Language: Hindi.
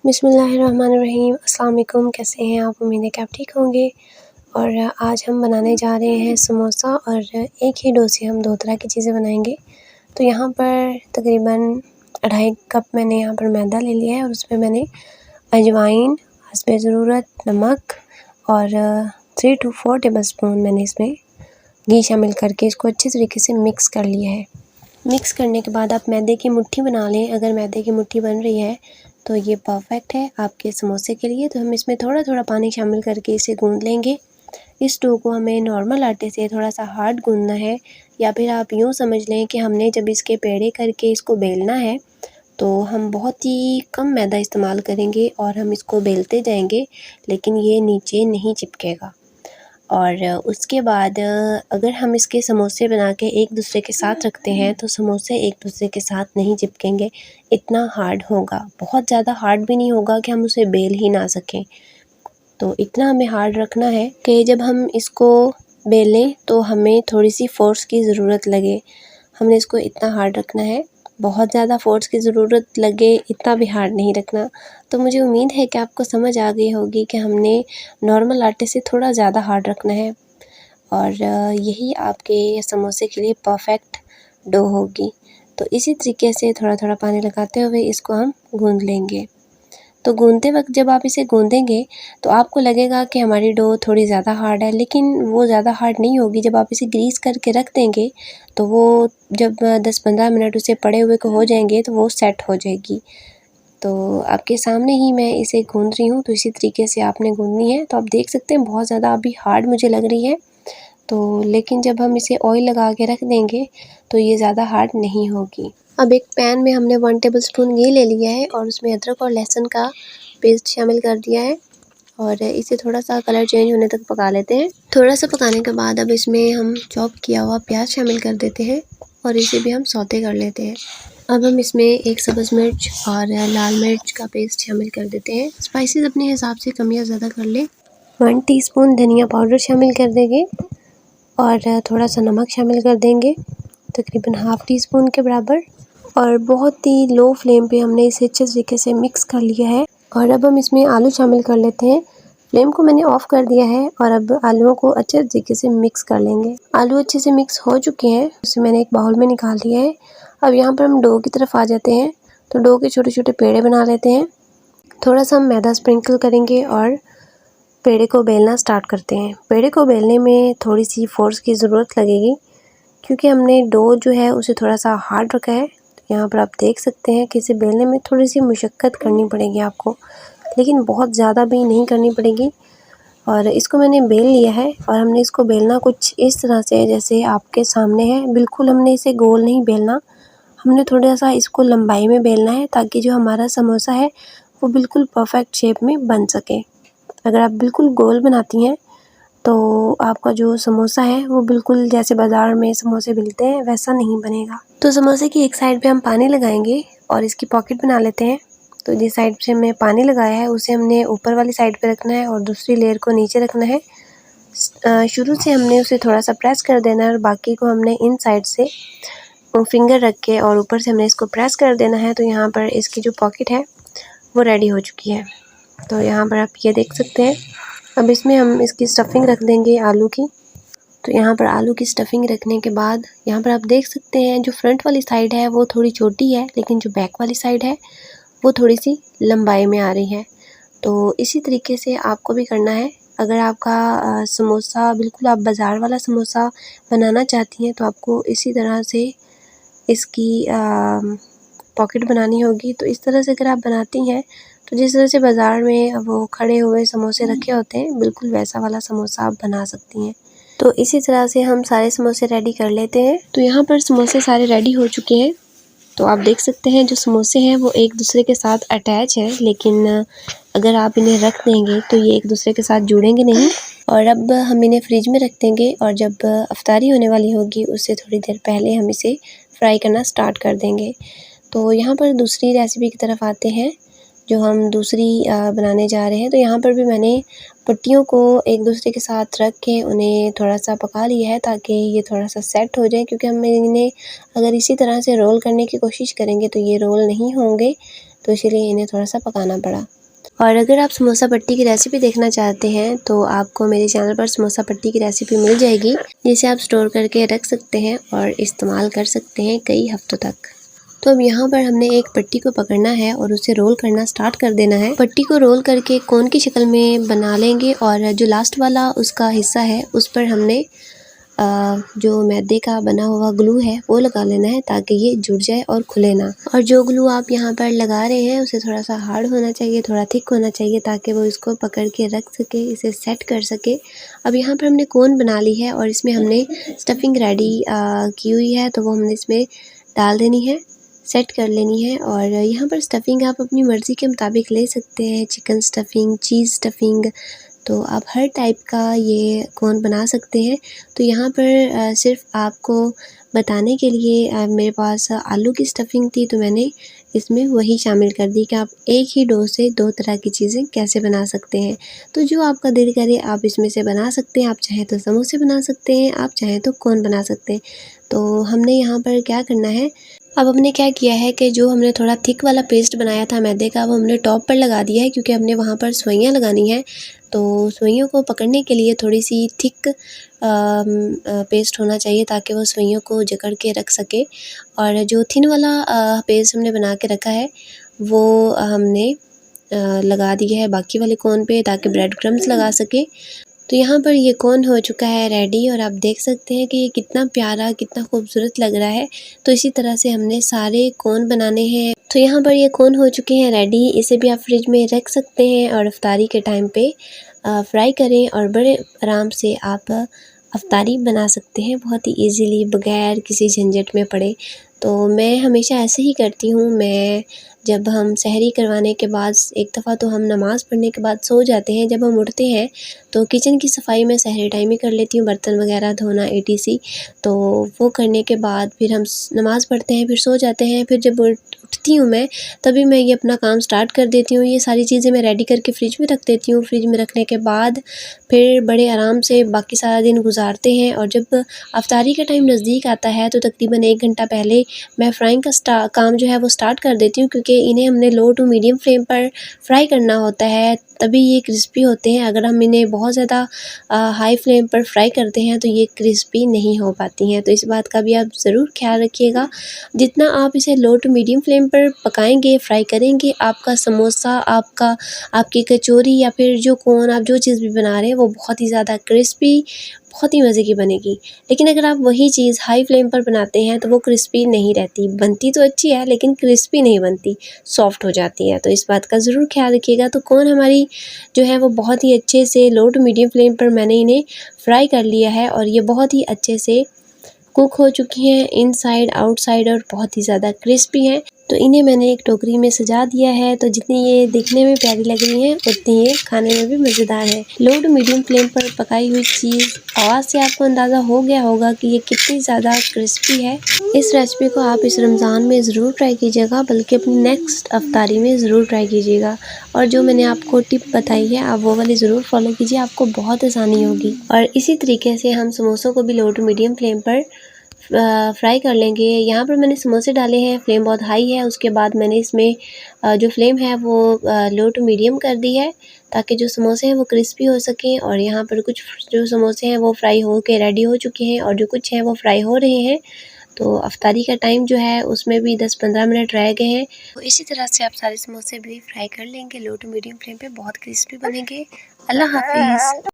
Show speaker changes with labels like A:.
A: बिस्मिल्लाहिर्रहमानिर्रहीम। अस्सलाम वालेकुम। कैसे हैं आप? उम्मीद है कि आप ठीक होंगे। और आज हम बनाने जा रहे हैं समोसा और एक ही डो से हम 2 तरह की चीज़ें बनाएंगे। तो यहाँ पर तकरीबन 2.5 कप मैंने यहाँ पर मैदा ले लिया है और उसमें मैंने अजवाइन, हस्बे ज़रूरत नमक और 3 to 4 टेबलस्पून मैंने इसमें घी शामिल करके इसको अच्छे तरीके से मिक्स कर लिया है। मिक्स करने के बाद आप मैदे की मुट्ठी बना लें। अगर मैदे की मुट्ठी बन रही है तो ये परफेक्ट है आपके समोसे के लिए। तो हम इसमें थोड़ा थोड़ा पानी शामिल करके इसे गूंद लेंगे। इस डो को हमें नॉर्मल आटे से थोड़ा सा हार्ड गूंदना है, या फिर आप यूँ समझ लें कि हमने जब इसके पेड़े करके इसको बेलना है तो हम बहुत ही कम मैदा इस्तेमाल करेंगे और हम इसको बेलते जाएंगे, लेकिन ये नीचे नहीं चिपकेगा। और उसके बाद अगर हम इसके समोसे बना के एक दूसरे के साथ रखते हैं तो समोसे एक दूसरे के साथ नहीं चिपकेंगे, इतना हार्ड होगा। बहुत ज़्यादा हार्ड भी नहीं होगा कि हम उसे बेल ही ना सकें। तो इतना हमें हार्ड रखना है कि जब हम इसको बेलें तो हमें थोड़ी सी फ़ोर्स की ज़रूरत लगे। हमने इसको इतना हार्ड रखना है, बहुत ज़्यादा फ़ोर्स की ज़रूरत लगे इतना भी हार्ड नहीं रखना। तो मुझे उम्मीद है कि आपको समझ आ गई होगी कि हमने नॉर्मल आटे से थोड़ा ज़्यादा हार्ड रखना है और यही आपके समोसे के लिए परफेक्ट डो होगी। तो इसी तरीके से थोड़ा थोड़ा पानी लगाते हुए इसको हम गूंद लेंगे। तो गूंदते वक्त जब आप इसे गूंदेंगे तो आपको लगेगा कि हमारी डो थोड़ी ज़्यादा हार्ड है, लेकिन वो ज़्यादा हार्ड नहीं होगी। जब आप इसे ग्रीस करके रख देंगे तो वो जब 10-15 मिनट उसे पड़े हुए को हो जाएंगे तो वो सेट हो जाएगी। तो आपके सामने ही मैं इसे गूंद रही हूँ, तो इसी तरीके से आपने गूंदनी है। तो आप देख सकते हैं बहुत ज़्यादा अभी हार्ड मुझे लग रही है, तो लेकिन जब हम इसे ऑयल लगा के रख देंगे तो ये ज़्यादा हार्ड नहीं होगी। अब एक पैन में हमने 1 टेबलस्पून घी ले लिया है और उसमें अदरक और लहसुन का पेस्ट शामिल कर दिया है और इसे थोड़ा सा कलर चेंज होने तक पका लेते हैं। थोड़ा सा पकाने के बाद अब इसमें हम चॉप किया हुआ प्याज शामिल कर देते हैं और इसे भी हम सौते कर लेते हैं। अब हम इसमें 1 सब्ज़ मिर्च और लाल मिर्च का पेस्ट शामिल कर देते हैं। स्पाइसेस अपने हिसाब से कम या ज़्यादा कर लें। 1 टीस्पून धनिया पाउडर शामिल कर देंगे और थोड़ा सा नमक शामिल कर देंगे, तकरीबन ½ टीस्पून के बराबर। और बहुत ही लो फ्लेम पे हमने इसे अच्छे तरीके से मिक्स कर लिया है। और अब हम इसमें आलू शामिल कर लेते हैं। फ्लेम को मैंने ऑफ़ कर दिया है और अब आलूओं को अच्छे तरीके से मिक्स कर लेंगे। आलू अच्छे से मिक्स हो चुके हैं, इसे मैंने एक बाउल में निकाल लिया है। अब यहाँ पर हम डो की तरफ आ जाते हैं। तो डो के छोटे छोटे पेड़े बना लेते हैं। थोड़ा सा हम मैदा स्प्रिंकल करेंगे और पेड़े को बेलना स्टार्ट करते हैं। पेड़े को बेलने में थोड़ी सी फ़ोर्स की ज़रूरत लगेगी क्योंकि हमने डो जो है उसे थोड़ा सा हार्ड रखा है। यहाँ पर आप देख सकते हैं कि इसे बेलने में थोड़ी सी मुशक्क़त करनी पड़ेगी आपको, लेकिन बहुत ज़्यादा भी नहीं करनी पड़ेगी। और इसको मैंने बेल लिया है और हमने इसको बेलना कुछ इस तरह से है जैसे आपके सामने है। बिल्कुल हमने इसे गोल नहीं बेलना, हमने थोड़ा सा इसको लंबाई में बेलना है ताकि जो हमारा समोसा है वो बिल्कुल परफेक्ट शेप में बन सके। अगर आप बिल्कुल गोल बनाती हैं तो आपका जो समोसा है वो बिल्कुल जैसे बाज़ार में समोसे मिलते हैं वैसा नहीं बनेगा। तो समोसे की एक साइड पे हम पानी लगाएंगे और इसकी पॉकेट बना लेते हैं। तो जिस साइड से हमने पानी लगाया है उसे हमने ऊपर वाली साइड पे रखना है और दूसरी लेयर को नीचे रखना है। शुरू से हमने उसे थोड़ा सा प्रेस कर देना है और बाकी को हमने इन साइड से फिंगर रख के और ऊपर से हमने इसको प्रेस कर देना है। तो यहाँ पर इसकी जो पॉकेट है वो रेडी हो चुकी है। तो यहाँ पर आप ये देख सकते हैं। अब इसमें हम इसकी स्टफिंग रख देंगे आलू की। तो यहाँ पर आलू की स्टफिंग रखने के बाद यहाँ पर आप देख सकते हैं जो फ्रंट वाली साइड है वो थोड़ी छोटी है, लेकिन जो बैक वाली साइड है वो थोड़ी सी लंबाई में आ रही है। तो इसी तरीके से आपको भी करना है। अगर आपका समोसा बिल्कुल आप बाज़ार वाला समोसा बनाना चाहती हैं तो आपको इसी तरह से इसकी पॉकेट बनानी होगी। तो इस तरह से अगर आप बनाती हैं तो जिस तरह से बाज़ार में वो खड़े हुए समोसे रखे होते हैं बिल्कुल वैसा वाला समोसा आप बना सकती हैं। तो इसी तरह से हम सारे समोसे रेडी कर लेते हैं। तो यहाँ पर समोसे सारे रेडी हो चुके हैं। तो आप देख सकते हैं जो समोसे हैं वो एक दूसरे के साथ अटैच है, लेकिन अगर आप इन्हें रख देंगे तो ये एक दूसरे के साथ जुड़ेंगे नहीं। और अब हम इन्हें फ्रिज में रख देंगे और जब अफ्तारी होने वाली होगी उससे थोड़ी देर पहले हम इसे फ्राई करना स्टार्ट कर देंगे। तो यहाँ पर दूसरी रेसिपी की तरफ आते हैं जो हम दूसरी बनाने जा रहे हैं। तो यहाँ पर भी मैंने पट्टियों को एक दूसरे के साथ रख के उन्हें थोड़ा सा पका लिया है ताकि ये थोड़ा सा सेट हो जाए, क्योंकि हम इन्हें अगर इसी तरह से रोल करने की कोशिश करेंगे तो ये रोल नहीं होंगे। तो इसीलिए इन्हें थोड़ा सा पकाना पड़ा। और अगर आप समोसा पट्टी की रेसिपी देखना चाहते हैं तो आपको मेरे चैनल पर समोसा पट्टी की रेसिपी मिल जाएगी, जिसे आप स्टोर करके रख सकते हैं और इस्तेमाल कर सकते हैं कई हफ्तों तक। तो अब यहाँ पर हमने एक पट्टी को पकड़ना है और उसे रोल करना स्टार्ट कर देना है। पट्टी को रोल करके कोन की शक्ल में बना लेंगे और जो लास्ट वाला उसका हिस्सा है उस पर हमने जो मैदे का बना हुआ ग्लू है वो लगा लेना है, ताकि ये जुड़ जाए और खुले ना। और जो ग्लू आप यहाँ पर लगा रहे हैं उसे थोड़ा सा हार्ड होना चाहिए, थोड़ा थिक होना चाहिए, ताकि वो इसको पकड़ के रख सके, इसे सेट कर सके। अब यहाँ पर हमने कोन बना ली है और इसमें हमने स्टफिंग रेडी की हुई है, तो वो हमने इसमें डाल देनी है, सेट कर लेनी है। और यहाँ पर स्टफिंग आप अपनी मर्ज़ी के मुताबिक ले सकते हैं, चिकन स्टफिंग, चीज़ स्टफिंग, तो आप हर टाइप का ये कोन बना सकते हैं। तो यहाँ पर सिर्फ आपको बताने के लिए मेरे पास आलू की स्टफिंग थी, तो मैंने इसमें वही शामिल कर दी कि आप एक ही डो से 2 तरह की चीज़ें कैसे बना सकते हैं। तो जो आपका दिल करे आप इसमें से बना सकते हैं। आप चाहें तो समोसे बना सकते हैं, आप चाहें तो कोन बना सकते हैं। तो हमने यहाँ पर क्या करना है, अब हमने क्या किया है कि जो हमने थोड़ा थिक वाला पेस्ट बनाया था मैदे का, वो हमने टॉप पर लगा दिया है, क्योंकि हमने वहाँ पर सुइयाँ लगानी है। तो सुइयों को पकड़ने के लिए थोड़ी सी थिक पेस्ट होना चाहिए, ताकि वो सुइयों को जकड़ के रख सके। और जो थिन वाला पेस्ट हमने बना के रखा है वो हमने लगा दिया है बाकी वाले कोन पे, ताकि ब्रेड क्रम्स लगा सके। तो यहाँ पर ये कोन हो चुका है रेडी, और आप देख सकते हैं कि ये कितना प्यारा, कितना खूबसूरत लग रहा है। तो इसी तरह से हमने सारे कोन बनाने हैं। तो यहाँ पर ये कोन हो चुके हैं रेडी। इसे भी आप फ्रिज में रख सकते हैं और इफ्तारी के टाइम पे फ्राई करें, और बड़े आराम से आप इफ्तारी बना सकते हैं बहुत ही ईज़िली, बगैर किसी झंझट में पड़े। तो मैं हमेशा ऐसे ही करती हूँ। मैं जब हम सहरी करवाने के बाद, एक दफ़ा तो हम नमाज़ पढ़ने के बाद सो जाते हैं, जब हम उठते हैं तो किचन की सफाई मैं सहरी टाइम ही कर लेती हूँ, बर्तन वगैरह धोना etc। तो वो करने के बाद फिर हम नमाज़ पढ़ते हैं, फिर सो जाते हैं। फिर जब उठती हूँ मैं, तभी मैं ये अपना काम स्टार्ट कर देती हूँ। ये सारी चीज़ें मैं रेडी करके फ्रिज में रख देती हूँ। फ्रिज में रखने के बाद फिर बड़े आराम से बाकी सारा दिन गुजारते हैं। और जब इफ्तारी का टाइम नज़दीक आता है तो तकरीबन 1 घंटा पहले मैं फ्राइंग का काम जो है वो स्टार्ट कर देती हूँ, क्योंकि इन्हें हमने लो टू मीडियम फ्लेम पर फ्राई करना होता है, तभी ये क्रिस्पी होते हैं। अगर हम इन्हें बहुत ज़्यादा हाई फ्लेम पर फ्राई करते हैं तो ये क्रिस्पी नहीं हो पाती हैं। तो इस बात का भी आप ज़रूर ख्याल रखिएगा। जितना आप इसे लो टू मीडियम फ्लेम पर पकाएंगे, फ्राई करेंगे, आपका समोसा, आपकी कचौरी या फिर जो कोन आप जो चीज़ भी बना रहे हैं वो बहुत ही ज़्यादा क्रिस्पी, बहुत ही मज़े की बनेगी। लेकिन अगर आप वही चीज़ हाई फ्लेम पर बनाते हैं तो वो क्रिस्पी नहीं रहती, बनती तो अच्छी है लेकिन क्रिस्पी नहीं बनती, सॉफ्ट हो जाती है। तो इस बात का ज़रूर ख्याल रखिएगा। तो कोन हमारी जो है वो बहुत ही अच्छे से लो टू मीडियम फ्लेम पर मैंने इन्हें फ्राई कर लिया है, और ये बहुत ही अच्छे से कुक हो चुकी हैं इनसाइड आउटसाइड, और बहुत ही ज़्यादा क्रिस्पी हैं। तो इन्हें मैंने एक टोकरी में सजा दिया है। तो जितनी ये दिखने में प्यारी लग रही हैं, उतनी ये खाने में भी मज़ेदार है। लो टू मीडियम फ्लेम पर पकाई हुई चीज़, आवाज़ से आपको अंदाज़ा हो गया होगा कि ये कितनी ज़्यादा क्रिस्पी है। इस रेसिपी को आप इस रमज़ान में ज़रूर ट्राई कीजिएगा, बल्कि अपनी नेक्स्ट इफ्तारी में ज़रूर ट्राई कीजिएगा। और जो मैंने आपको टिप बताई है आप वो वाली ज़रूर फॉलो कीजिए, आपको बहुत आसानी होगी। और इसी तरीके से हम समोसों को भी लो टू मीडियम फ्लेम पर फ्राई कर लेंगे। यहाँ पर मैंने समोसे डाले हैं, फ्लेम बहुत हाई है। उसके बाद मैंने इसमें जो फ्लेम है वो लो टू मीडियम कर दी है, ताकि जो समोसे हैं वो क्रिस्पी हो सकें। और यहाँ पर कुछ जो समोसे हैं वो फ्राई हो के रेडी हो चुके हैं, और जो कुछ हैं वो फ्राई हो रहे हैं। तो इफ्तारी का टाइम जो है उसमें भी 10-15 मिनट रह गए हैं। तो इसी तरह से आप सारे समोसे भी फ्राई कर लेंगे लो टू मीडियम फ्लेम पे, बहुत क्रिस्पी बनेंगे। अल्लाह हाफिज़।